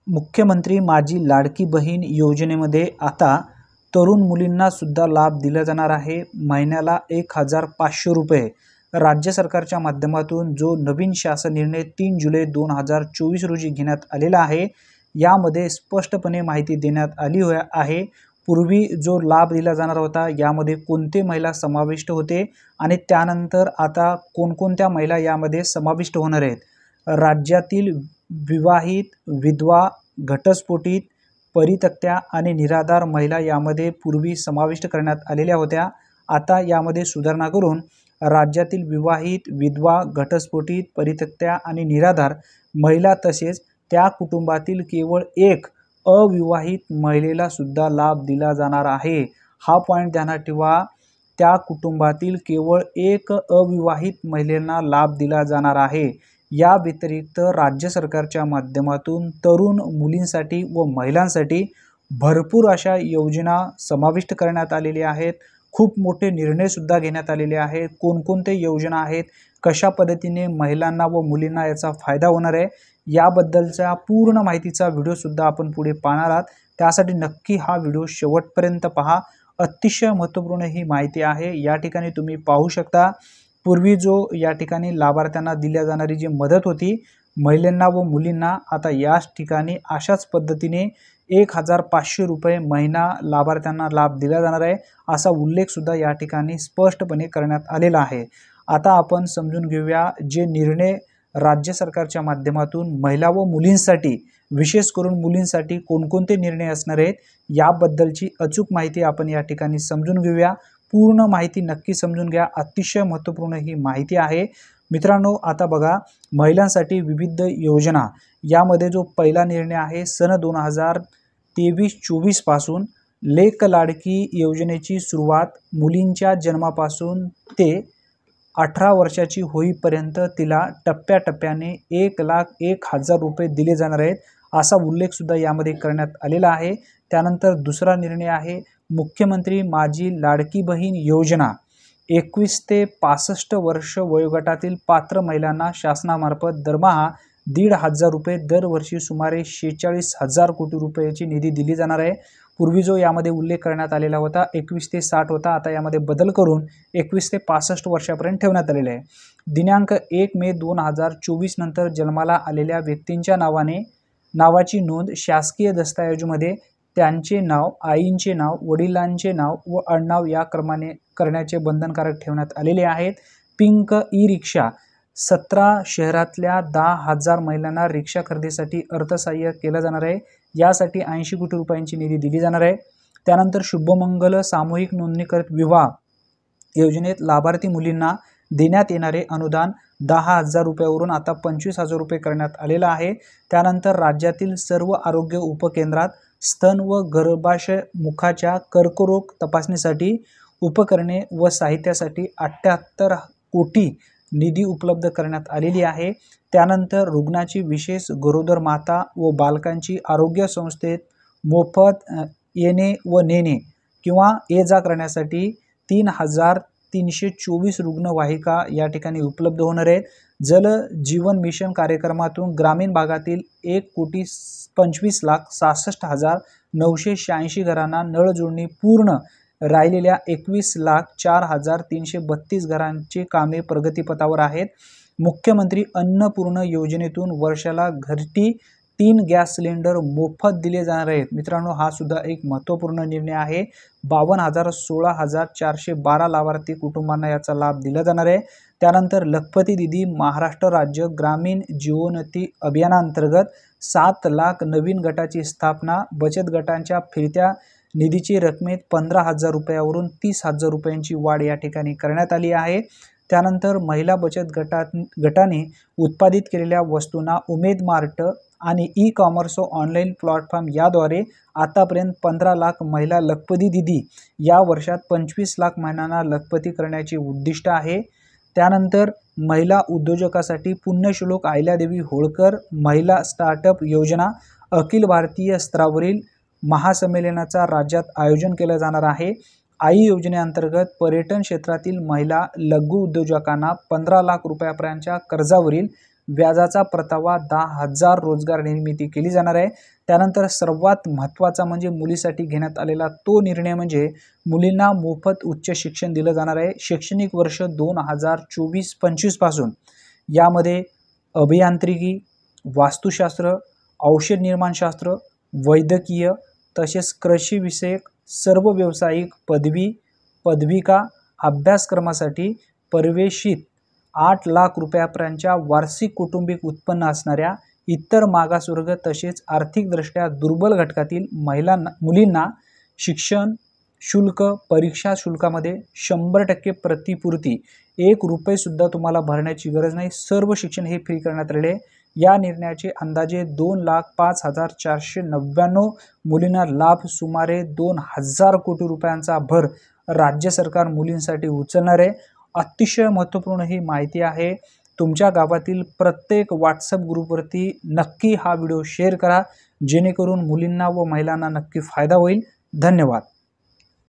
मुख्यमंत्री माझी लाडकी बहीण योजनेमध्ये आता तरुण मुलींना सुद्धा लाभ दिला जाणार आहे। महिन्याला 1500 रुपये राज्य सरकारच्या माध्यमातून जो नवीन शासन निर्णय 3 जुलै 2024 रोजी घेण्यात आलेला आहे, यामध्ये स्पष्टपणे माहिती देण्यात आली आहे। पूर्वी जो लाभ दिला जाणार होता यामध्ये कोणते महिला समाविष्ट होते आणि त्यानंतर आता कोणकोणत्या महिला यामध्ये समाविष्ट होणार आहेत। राज्यातील विवाहित, विधवा, घटस्फोटित, परित्यक्त्या आणि निराधार महिला यामध्ये पूर्वी समाविष्ट करण्यात आलेल्या होत्या। आता यामध्ये सुधारणा करून राज्यातील विवाहित, विधवा, घटस्फोटित, परित्यक्त्या आणि निराधार महिला तसेच त्या कुटुंबातील केवळ एक अविवाहित महिलेला सुद्धा लाभ दिला जाणार आहे। हा पॉइंट ध्यानात ठेवा, त्या कुटुंबातील केवळ एक अविवाहित महिलेला लाभ दिला जाणार आहे। या व्यतिरिक्त राज्य सरकारच्या माध्यमातून तरुण मुलींसाठी व महिलांसाठी भरपूर अशा योजना समाविष्ट करण्यात आलेल्या आहेत। खूप मोठे निर्णय सुद्धा घेण्यात आलेले आहेत। कोणकोणते योजना आहेत, कशा पद्धतीने महिलांना व मुलींना याचा फायदा होणार आहे, याबद्दलच्या पूर्ण माहितीचा व्हिडिओ सुद्धा आपण पुढे पाहणार आहात। त्यासाठी नक्की हा व्हिडिओ शेवटपर्यंत पहा। अतिशय महत्त्वपूर्ण ही माहिती आहे। या ठिकाणी तुम्ही पाहू शकता, पूर्वी जो या ठिकाणी लाभार्थ्यांना दिल्या जाणारी जी मदत होती महिलांना व मुलींना, आता याच ठिकाणी अशाच पद्धतीने 1500 रुपये महिना लाभार्थ्यांना लाभ दिला जाणार आहे, असा उल्लेख सुद्धा या ठिकाणी स्पष्टपणे करण्यात आलेला आहे। आता आपण समजून घेऊया जे निर्णय राज्य सरकारच्या माध्यमातून महिला व मुलींसाठी, विशेष करून मुलींसाठी कोणकोणते निर्णय असणार आहेत याबद्दलची अचूक माहिती आपण या ठिकाणी समजून घेऊया। पूर्ण माहिती नक्की समजून घ्या, अतिशय महत्त्वपूर्ण ही माहिती आहे। मित्रांनो, आता बघा, महिलांसाठी विविध योजना यामध्ये जो पहिला निर्णय आहे सन 2023-24 पासून लेक लाडकी योजनेची सुरुवात मुलींच्या जन्मापासून ते 18 वर्षाची होईपर्यंत तिला टप्प्याटप्प्याने 1,01,000 रुपये दिले जाणार आहेत, असा उल्लेख सुद्धा यामध्ये करण्यात आलेला आहे। त्यानंतर दुसरा निर्णय आहे मुख्यमंत्री माझी लाडकी बहीण योजना। 21 ते 65 वर्ष वयोगटातील पात्र महिलांना शासनामार्फत दरमहा 1,500 रुपये दरवर्षी सुमारे 46,000 कोटी रुपयाची निधी दिली जाणार आहे। पूर्वी जो यामध्ये उल्लेख करण्यात आलेला होता 21 ते 60 होता, आता यामध्ये बदल करून 21 ते 65 वर्षापर्यंत ठेवण्यात आलेले आहे। दिनांक 1 मे 2024 नंतर जन्माला आलेल्या व्यक्तींच्या नावाची नोंद शासकीय दस्तऐवजामध्ये त्यांचे नाव, आईंचे नाव, वडिलांचे नाव व आडनाव या क्रमाने करण्याचे बंधनकारक ठेवण्यात आलेले आहेत। पिंक ई रिक्षा 17 शहरातल्या 10,000 महिलांना रिक्षा खरेदीसाठी अर्थसहाय्य केलं जाणार आहे। यासाठी 80 कोटी रुपयांची निधी दिली जाणार आहे। त्यानंतर शुभमंगल सामूहिक नोंदणीकृत विवाह योजनेत लाभार्थी मुलींना देण्यात येणारे अनुदान 10,000 रुपयावरून आता 25,000 रुपये करण्यात आलेला आहे। त्यानंतर राज्यातील सर्व आरोग्य उपकेंद्रात स्तन व गर्भाशय मुखाच्या कर्करोग तपासणीसाठी उपकरणे व साहित्यासाठी 78 कोटी निधी उपलब्ध करण्यात आलेली आहे। त्यानंतर रुग्णाची विशेष गरोदर माता व बालकांची आरोग्य संस्थेत मोफत येणे व नेणे किंवा ये जा करण्यासाठी 3,324 रुग्णवाहिका या ठिकाणी उपलब्ध होणार आहेत। जल जीवन मिशन कार्यक्रमातून ग्रामीण भागातील 1,25,66,986 घरांना नळ जोडणी पूर्ण, राहिलेल्या 21,04,332 घरांची कामे प्रगतीपथावर आहेत। मुख्यमंत्री अन्नपूर्ण योजनेतून वर्षाला घरटी 3 गॅस सिलेंडर मोफत दिले जाणार आहेत। मित्रांनो, हा सुद्धा एक महत्त्वपूर्ण निर्णय आहे। 52,000 16,412 लाभार्थी कुटुंबांना याचा लाभ दिला जाणार आहे। त्यानंतर लखपती दीदी महाराष्ट्र राज्य ग्रामीण जीवोन्नती अभियानांतर्गत 7 लाख नवीन गटाची स्थापना, बचत गटांच्या फिरत्या निधीची रकमेत 15,000 रुपयावरून 30,000 रुपयांची वाढ या ठिकाणी करण्यात आली आहे। त्यानंतर महिला बचत गटाने उत्पादित केलेल्या वस्तूंना उमेद मार्ट आणि ई कॉमर्स ऑनलाईन प्लॅटफॉर्म याद्वारे आतापर्यंत 15 लाख महिला लखपती दीदी या वर्षात 25 लाख महिलांना लखपती करण्याचे उद्दिष्ट आहे। त्यानंतर महिला उद्योजकासाठी पुण्यश्लोक अहिल्यादेवी होळकर महिला स्टार्टअप योजना अखिल भारतीय स्तरावरील महासंमेलनाचा राज्यात आयोजन केलं जाणार आहे। आई योजनेअंतर्गत पर्यटन क्षेत्रातील महिला लघु उद्योजकांना 15 लाख रुपयापर्यंतच्या कर्जावरील व्याजाचा परतावा 10,000 रोजगार निर्मिती केली जाणार आहे। त्यानंतर सर्वात महत्त्वाचा म्हणजे मुलीसाठी घेण्यात आलेला तो निर्णय म्हणजे मुलींना मोफत उच्च शिक्षण दिलं जाणार आहे। शैक्षणिक वर्ष 2024-25 पासून यामध्ये अभियांत्रिकी, वास्तुशास्त्र, औषध निर्माणशास्त्र, वैद्यकीय तसेच कृषी विषयक सर्व व्यावसायिक पदवी पदविका अभ्यासक्रमासाठी प्रवेशित 8 लाख रुपयापर्यंतच्या वार्षिक कौटुंबिक उत्पन्न असणाऱ्या इतर मागासवर्ग तसेच आर्थिकदृष्ट्या दुर्बल घटकातील मुलींना शिक्षण शुल्क परीक्षा शुल्कामध्ये 100% प्रतिपूर्ती, 1 रुपये सुद्धा तुम्हाला भरण्याची गरज नाही। सर्व शिक्षण हे फ्री करण्यात आलेले आहे। या निर्णयाचे अंदाजे 2,05,499 मुलींना लाभ, सुमारे 2,000 कोटी रुपयांचा भर राज्य सरकार मुलींसाठी उचलणार आहे। अतिशय महत्त्वपूर्ण ही माहिती आहे। तुमच्या गावातील प्रत्येक व्हॉट्सअप ग्रुपवरती नक्की हा व्हिडिओ शेअर करा, जेणेकरून मुलींना व महिलांना नक्की फायदा होईल। धन्यवाद।